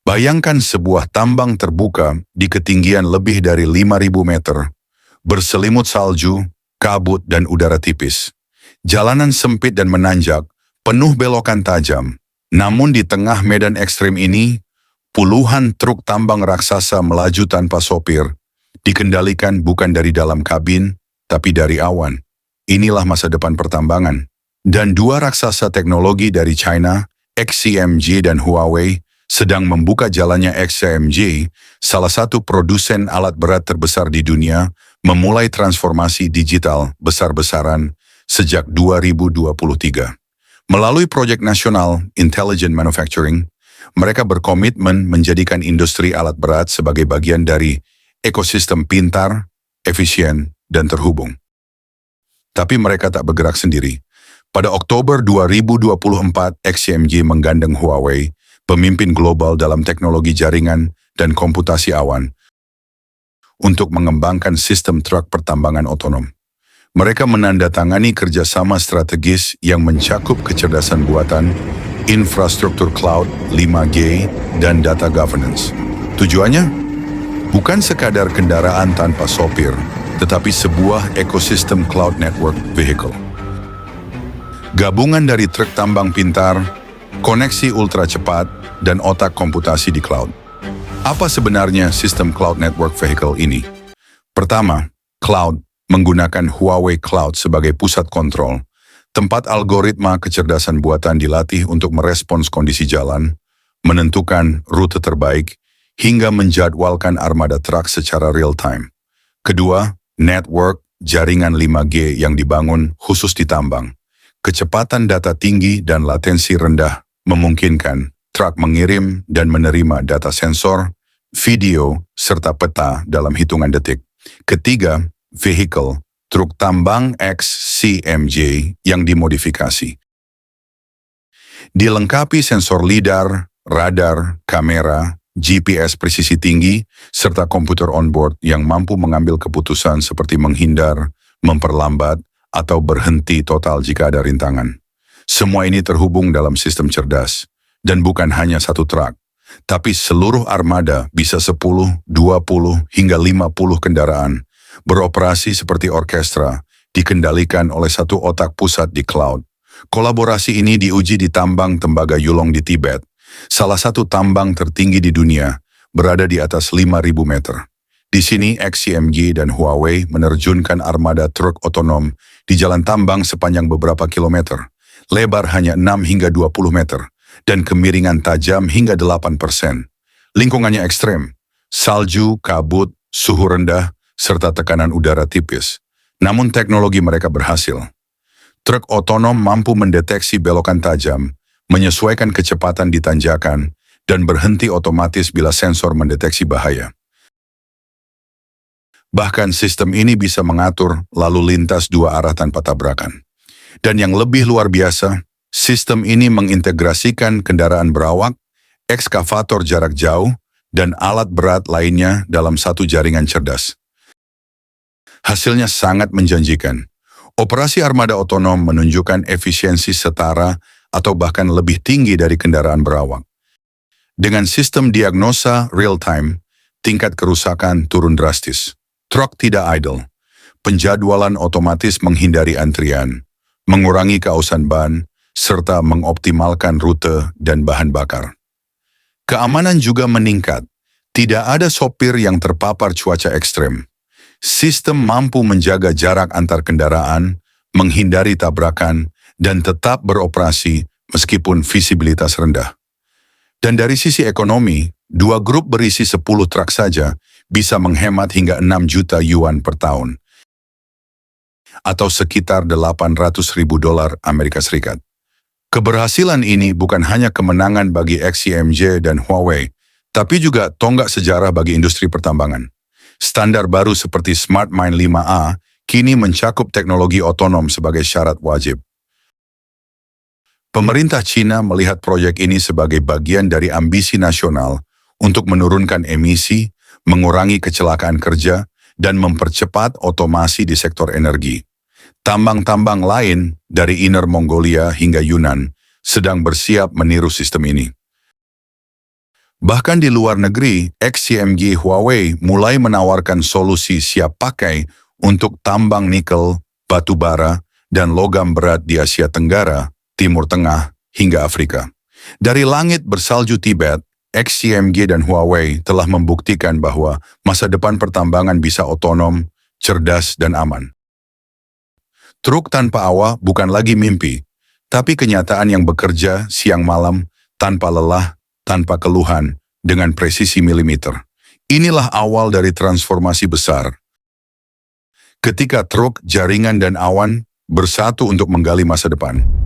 Bayangkan sebuah tambang terbuka di ketinggian lebih dari 5.000 meter, berselimut salju, kabut, dan udara tipis. Jalanan sempit dan menanjak, penuh belokan tajam. Namun di tengah medan ekstrim ini, puluhan truk tambang raksasa melaju tanpa sopir, dikendalikan bukan dari dalam kabin, tapi dari awan. Inilah masa depan pertambangan. Dan dua raksasa teknologi dari China, XCMG dan Huawei, sedang membuka jalannya. XCMG, salah satu produsen alat berat terbesar di dunia, memulai transformasi digital besar-besaran sejak 2023. Melalui proyek nasional Intelligent Manufacturing, mereka berkomitmen menjadikan industri alat berat sebagai bagian dari ekosistem pintar, efisien, dan terhubung. Tapi mereka tak bergerak sendiri. Pada Oktober 2024, XCMG menggandeng Huawei, pemimpin global dalam teknologi jaringan dan komputasi awan, untuk mengembangkan sistem truk pertambangan otonom. Mereka menandatangani kerjasama strategis yang mencakup kecerdasan buatan, infrastruktur cloud, 5G, dan data governance. Tujuannya? Bukan sekadar kendaraan tanpa sopir, tetapi sebuah ekosistem cloud network vehicle. Gabungan dari truk tambang pintar, koneksi ultra cepat, dan otak komputasi di cloud. Apa sebenarnya sistem cloud network vehicle ini? Pertama, cloud menggunakan Huawei Cloud sebagai pusat kontrol, tempat algoritma kecerdasan buatan dilatih untuk merespons kondisi jalan, menentukan rute terbaik, hingga menjadwalkan armada truk secara real-time. Kedua, network jaringan 5G yang dibangun khusus di tambang. Kecepatan data tinggi dan latensi rendah memungkinkan truk mengirim dan menerima data sensor, video, serta peta dalam hitungan detik. Ketiga, vehicle, truk tambang XCMG yang dimodifikasi. Dilengkapi sensor lidar, radar, kamera, GPS presisi tinggi, serta komputer onboard yang mampu mengambil keputusan seperti menghindar, memperlambat, atau berhenti total jika ada rintangan. Semua ini terhubung dalam sistem cerdas, dan bukan hanya satu truk, tapi seluruh armada bisa 10, 20, hingga 50 kendaraan, beroperasi seperti orkestra, dikendalikan oleh satu otak pusat di cloud. Kolaborasi ini diuji di tambang tembaga Yulong di Tibet, salah satu tambang tertinggi di dunia, berada di atas 5.000 meter. Di sini XCMG dan Huawei menerjunkan armada truk otonom di jalan tambang sepanjang beberapa kilometer, lebar hanya 6 hingga 20 meter, dan kemiringan tajam hingga 8%. Lingkungannya ekstrem, salju, kabut, suhu rendah, serta tekanan udara tipis. Namun teknologi mereka berhasil. Truk otonom mampu mendeteksi belokan tajam, menyesuaikan kecepatan di tanjakan, dan berhenti otomatis bila sensor mendeteksi bahaya. Bahkan sistem ini bisa mengatur lalu lintas dua arah tanpa tabrakan. Dan yang lebih luar biasa, sistem ini mengintegrasikan kendaraan berawak, ekskavator jarak jauh, dan alat berat lainnya dalam satu jaringan cerdas. Hasilnya sangat menjanjikan. Operasi armada otonom menunjukkan efisiensi setara atau bahkan lebih tinggi dari kendaraan berawak. Dengan sistem diagnosa real-time, tingkat kerusakan turun drastis. Truk tidak idle. Penjadwalan otomatis menghindari antrian, mengurangi keausan ban, serta mengoptimalkan rute dan bahan bakar. Keamanan juga meningkat. Tidak ada sopir yang terpapar cuaca ekstrem. Sistem mampu menjaga jarak antar kendaraan, menghindari tabrakan, dan tetap beroperasi meskipun visibilitas rendah. Dan dari sisi ekonomi, dua grup berisi 10 truk saja bisa menghemat hingga 6 juta yuan per tahun, atau sekitar $800.000 Amerika Serikat. Keberhasilan ini bukan hanya kemenangan bagi XCMG dan Huawei, tapi juga tonggak sejarah bagi industri pertambangan. Standar baru seperti Smart Mine 5A kini mencakup teknologi otonom sebagai syarat wajib. Pemerintah Cina melihat proyek ini sebagai bagian dari ambisi nasional untuk menurunkan emisi, mengurangi kecelakaan kerja, dan mempercepat otomasi di sektor energi. Tambang-tambang lain dari Inner Mongolia hingga Yunnan sedang bersiap meniru sistem ini. Bahkan di luar negeri, XCMG Huawei mulai menawarkan solusi siap pakai untuk tambang nikel, batu bara, dan logam berat di Asia Tenggara, Timur Tengah, hingga Afrika. Dari langit bersalju Tibet, XCMG dan Huawei telah membuktikan bahwa masa depan pertambangan bisa otonom, cerdas, dan aman. Truk tanpa awak bukan lagi mimpi, tapi kenyataan yang bekerja siang malam, tanpa lelah, tanpa keluhan, dengan presisi milimeter. Inilah awal dari transformasi besar. Ketika truk, jaringan, dan awan bersatu untuk menggali masa depan.